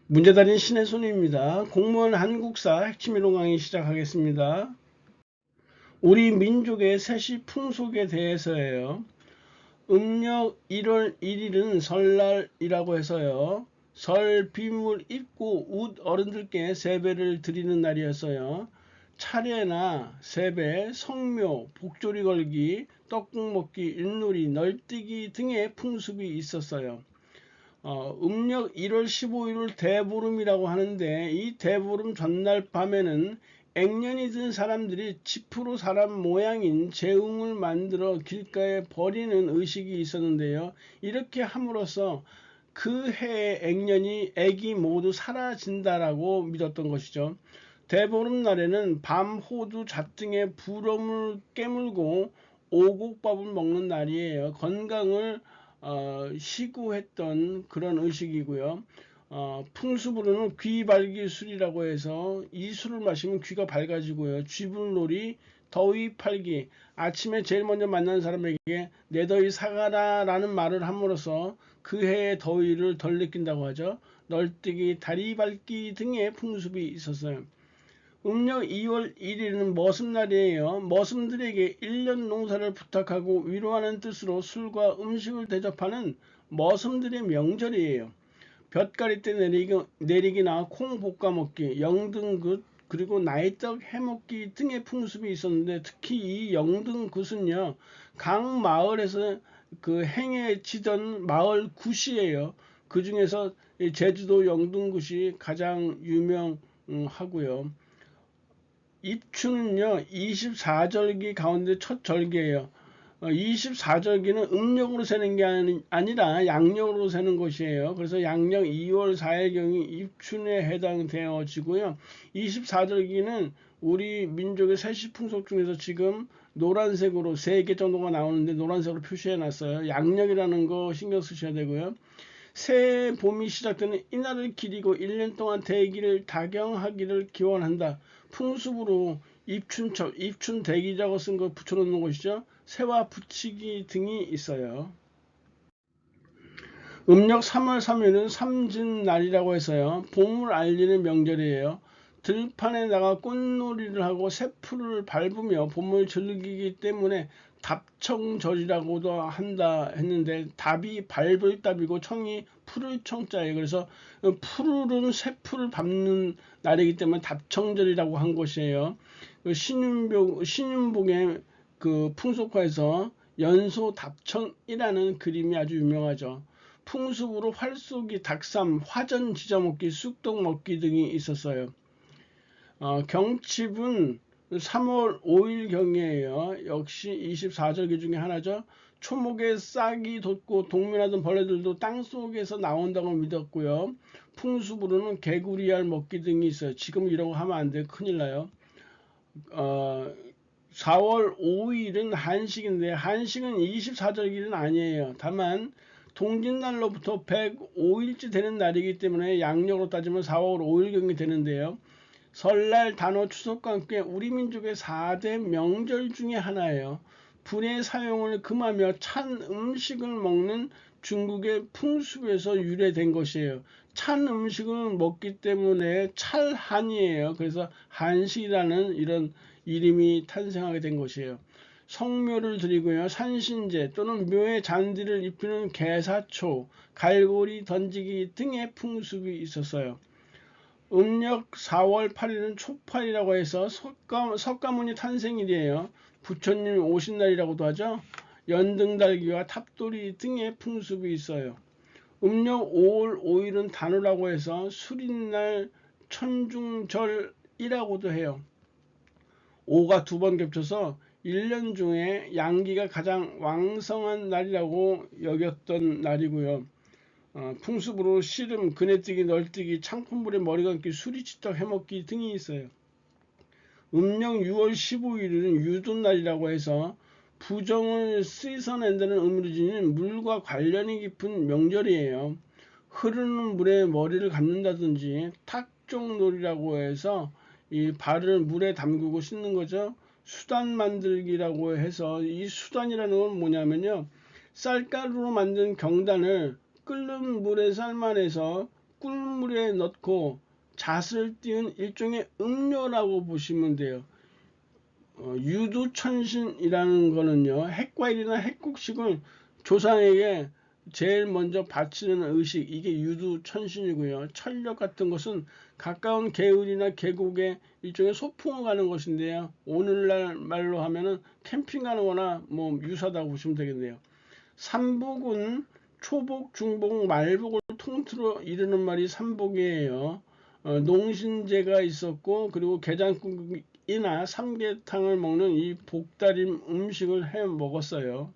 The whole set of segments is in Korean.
문제달인 신의 손입니다. 공무원 한국사 핵심 이론 강의 시작하겠습니다. 우리 민족의 세시 풍속에 대해서예요. 음력 1월 1일은 설날이라고 해서요. 설 빗물 입고 웃 어른들께 세배를 드리는 날이었어요. 차례나 세배, 성묘, 복조리 걸기, 떡국 먹기, 윷놀이, 널뛰기 등의 풍습이 있었어요. 음력 1월 15일을 대보름이라고 하는데, 이 대보름 전날 밤에는 액년이 든 사람들이 지푸로 사람 모양인 재웅을 만들어 길가에 버리는 의식이 있었는데요. 이렇게 함으로써 그 해의 액년이 액이 모두 사라진다라고 믿었던 것이죠. 대보름 날에는 밤 호두 잣등에 부럼을 깨물고 오곡밥을 먹는 날이에요. 건강을 시구했던 그런 의식이고요. 풍습으로는 귀발기술이라고 해서 이 술을 마시면 귀가 밝아지고요. 쥐불놀이, 더위 팔기, 아침에 제일 먼저 만난 사람에게 내 더위 사가라 라는 말을 함으로써 그 해의 더위를 덜 느낀다고 하죠. 널뛰기, 다리 밟기 등의 풍습이 있었어요. 음력 2월 1일은 머슴날이에요. 머슴들에게 1년 농사를 부탁하고 위로하는 뜻으로 술과 음식을 대접하는 머슴들의 명절이에요. 볕가리 때 내리기나 콩 볶아 먹기, 영등굿, 그리고 나이떡 해먹기 등의 풍습이 있었는데, 특히 이 영등굿은요, 각 마을에서 그 행해지던 마을 굿이에요. 그 중에서 제주도 영등굿이 가장 유명하고요. 입춘은요 24절기 가운데 첫 절기예요. 24절기는 음력으로 세는 게 아니라 양력으로 세는 것이에요. 그래서 양력 2월 4일경이 입춘에 해당되어지고요. 24절기는 우리 민족의 세시 풍속 중에서 지금 노란색으로 3개 정도가 나오는데 노란색으로 표시해 놨어요. 양력이라는 거 신경 쓰셔야 되고요. 새해 봄이 시작되는 이날을 기리고 1년 동안 대기를 다경하기를 기원한다. 풍습으로 입춘 대기라고 쓴 거 붙여놓는 것이죠. 새와 붙이기 등이 있어요. 음력 3월 3일은 삼진날이라고 해서요. 봄을 알리는 명절이에요. 들판에 나가 꽃놀이를 하고 새풀을 밟으며 봄을 즐기기 때문에 답청절이라고도 한다 했는데, 답이 밟을 답이고 청이 풀을 청자예요. 그래서 푸르른 새풀을 밟는 날이기 때문에 답청절이라고 한 것이에요. 신윤복의 그 풍속화에서 연소 답청이라는 그림이 아주 유명하죠. 풍습으로 활쏘기, 닭삼, 화전 지져먹기, 쑥떡 먹기 등이 있었어요. 경칩은 3월 5일경이에요. 역시 24절기 중에 하나죠. 초목에 싹이 돋고 동면하던 벌레들도 땅속에서 나온다고 믿었고요. 풍습으로는 개구리알 먹기 등이 있어요. 지금 이런 거 하면 안 돼. 큰일 나요. 4월 5일은 한식인데, 한식은 24절기는 아니에요. 다만 동짓날로부터 105일째 되는 날이기 때문에 양력으로 따지면 4월 5일경이 되는데요. 설날, 단오, 추석과 함께 우리 민족의 4대 명절 중에 하나예요. 불의 사용을 금하며 찬 음식을 먹는 중국의 풍습에서 유래된 것이에요. 찬 음식을 먹기 때문에 찰한이에요. 그래서 한식이라는 이런 이름이 탄생하게 된 것이에요. 성묘를 드리고요. 산신제 또는 묘의 잔디를 입히는 개사초, 갈고리 던지기 등의 풍습이 있었어요. 음력 4월 8일은 초팔이라고 해서 석가모니 탄생일이에요. 부처님 오신 날이라고도 하죠. 연등달기와 탑돌이 등의 풍습이 있어요. 음력 5월 5일은 단오라고 해서 수린날 천중절이라고도 해요. 5가 2번 겹쳐서 1년 중에 양기가 가장 왕성한 날이라고 여겼던 날이고요. 풍습으로 씨름, 그네뛰기, 널뛰기, 창문불에 머리 감기, 수리치떡 해먹기 등이 있어요. 음력 6월 15일은 유도날이라고 해서 부정을 씻어낸다는 의미를 지닌 물과 관련이 깊은 명절이에요. 흐르는 물에 머리를 감는다든지, 탁종놀이라고 해서 이 발을 물에 담그고 씻는 거죠. 수단 만들기라고 해서, 이 수단이라는 건 뭐냐면요, 쌀가루로 만든 경단을 끓는 물에 삶아내서 꿀물에 넣고 잣을 띄운 일종의 음료라고 보시면 돼요. 유두천신이라는 거는요, 핵과일이나 핵곡식을 조상에게 제일 먼저 바치는 의식, 이게 유두천신이고요. 철력 같은 것은 가까운 개울이나 계곡에 일종의 소풍을 가는 것인데요. 오늘날 말로 하면은 캠핑 가는 거나 뭐 유사하다고 보시면 되겠네요. 삼복은 초복, 중복, 말복을 통틀어 이르는 말이 삼복이에요. 농신제가 있었고, 그리고 게장국이나 삼계탕을 먹는 이 복다림 음식을 해 먹었어요.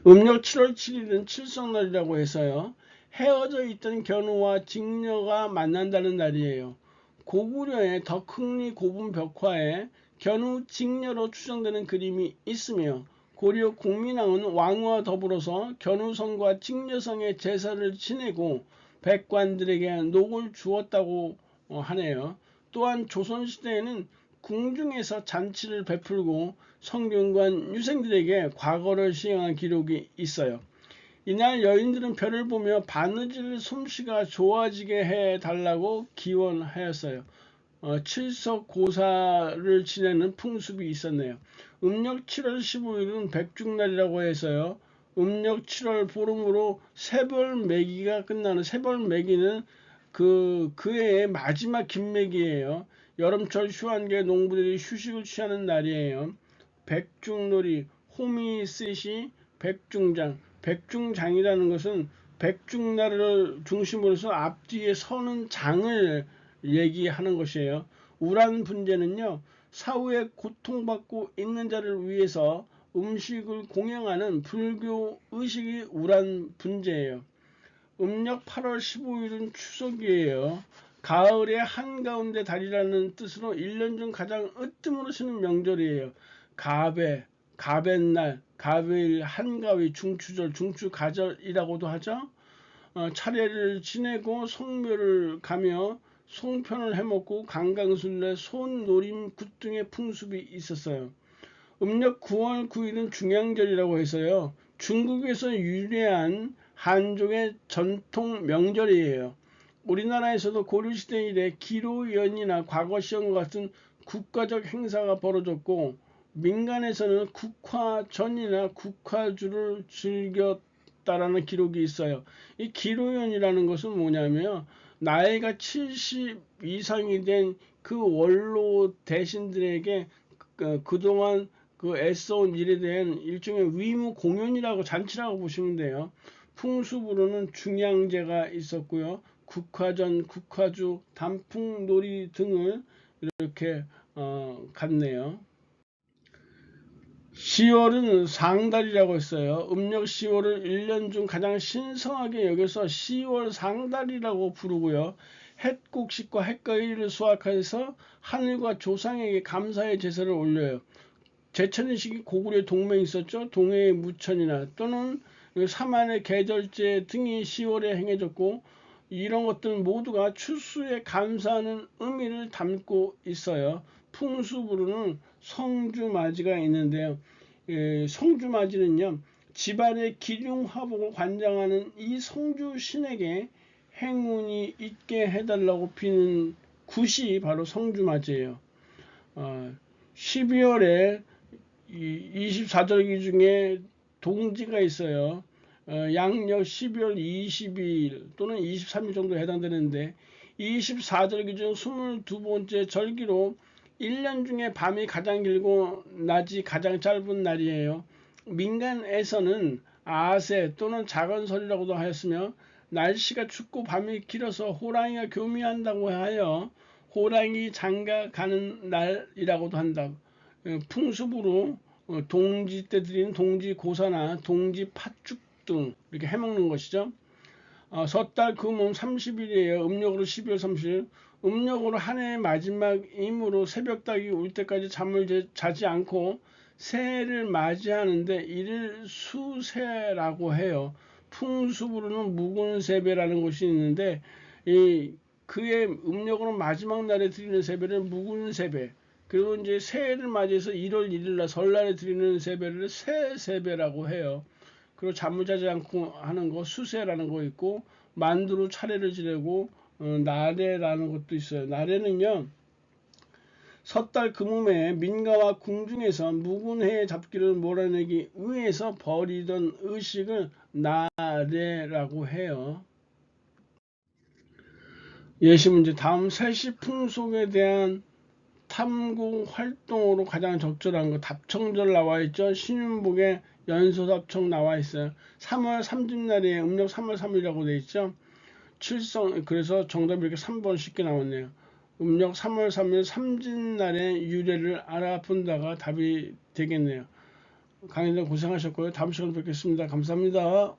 음력 7월 7일은 칠성날이라고 해서요. 헤어져 있던 견우와 직녀가 만난다는 날이에요. 고구려의 덕흥리 고분 벽화에 견우 직녀로 추정되는 그림이 있으며, 고려 공민왕은 왕과 더불어서 견우성과 직녀성의 제사를 지내고 백관들에게 녹을 주었다고 하네요. 또한 조선시대에는 궁중에서 잔치를 베풀고 성균관 유생들에게 과거를 시행한 기록이 있어요. 이날 여인들은 별을 보며 바느질 솜씨가 좋아지게 해달라고 기원하였어요. 칠석고사를 지내는 풍습이 있었네요. 음력 7월 15일은 백중날이라고 해서요. 음력 7월 보름으로 새벌매기가 끝나는, 새벌매기는 그 해의 마지막 김매기예요. 여름철 휴한기에 농부들이 휴식을 취하는 날이에요. 백중놀이, 호미쓰시, 백중장. 백중장이라는 것은 백중날을 중심으로 해서 앞뒤에 서는 장을 얘기하는 것이에요. 우란 분제는요, 사후에 고통받고 있는 자를 위해서 음식을 공양하는 불교 의식이 우란 분제예요. 음력 8월 15일은 추석이에요. 가을의 한가운데 달이라는 뜻으로 1년 중 가장 으뜸으로 쓰는 명절이에요. 가배, 가뱃날, 가배일, 한가위, 중추절, 중추가절이라고도 하죠. 차례를 지내고 성묘를 가며 송편을 해먹고 강강술래, 손노림 굿 등의 풍습이 있었어요. 음력 9월 9일은 중양절이라고 해서요. 중국에서 유래한 한족의 전통 명절이에요. 우리나라에서도 고려시대 이래 기로연이나 과거시험과 같은 국가적 행사가 벌어졌고, 민간에서는 국화전이나 국화주를 즐겼다라는 기록이 있어요. 이 기로연이라는 것은 뭐냐면, 나이가 70 이상이 된 그 원로 대신들에게 그동안 그 애써온 일에 대한 일종의 위무 공연이라고, 잔치라고 보시면 돼요. 풍습으로는 중양제가 있었고요. 국화전, 국화주, 단풍놀이 등을 이렇게 갔네요. 10월은 상달이라고 했어요. 음력 10월을 1년 중 가장 신성하게 여겨서 10월 상달이라고 부르고요. 햇곡식과 햇과일을 수확해서 하늘과 조상에게 감사의 제사를 올려요. 제천의식이 고구려 동맹이 있었죠. 동해의 무천이나 또는 삼한의 계절제 등이 10월에 행해졌고, 이런 것들 모두가 추수에 감사하는 의미를 담고 있어요. 풍습으로는 성주맞이가 있는데요. 성주맞이는요, 집안의 기륭화복을 관장하는 이 성주신에게 행운이 있게 해달라고 비는 굿이 바로 성주맞이예요. 12월에 24절기 중에 동지가 있어요. 양력 12월 22일 또는 23일 정도 해당되는데, 24절기 중 22번째 절기로 1년 중에 밤이 가장 길고 낮이 가장 짧은 날이에요. 민간에서는 아세 또는 작은 설이라고도 하였으며, 날씨가 춥고 밤이 길어서 호랑이가 교미한다고 하여 호랑이 장가 가는 날이라고도 한다. 풍습으로 동지 때 드리는 동지 고사나 동지 팥죽 등 이렇게 해먹는 것이죠. 섣달 금음 30일이에요. 음력으로 12월 30일. 음력으로 한 해의 마지막이므로 새벽닭이 울 때까지 잠을 자지 않고 새해를 맞이하는데 이를 수세라고 해요. 풍습으로는 묵은세배라는 것이 있는데, 그의 음력으로 마지막 날에 드리는 세배를 묵은세배, 그리고 이제 새해를 맞이해서 1월 1일 날 설날에 드리는 세배를 새세배라고 해요. 그리고 잠을 자지 않고 하는 거 수세라는 거 있고, 만두로 차례를 지내고 나래라는 것도 있어요. 나래는요. 섣달 금음에 민가와 궁중에서 묵은 해 잡기를 몰아내기 위해서 벌이던 의식을 나래라고 해요. 예시 문제. 다음 세시 풍속에 대한 탐구 활동으로 가장 적절한 거 답청절 나와 있죠. 신윤복의 연소답청 나와 있어요. 3월 3짓날에 음력 3월 3일이라고 돼 있죠. 칠성 그래서 정답이 이렇게 3번 쉽게 나왔네요. 음력 3월 3일 삼진날의 유래를 알아본다가 답이 되겠네요. 강의들 고생하셨고요. 다음 시간에 뵙겠습니다. 감사합니다.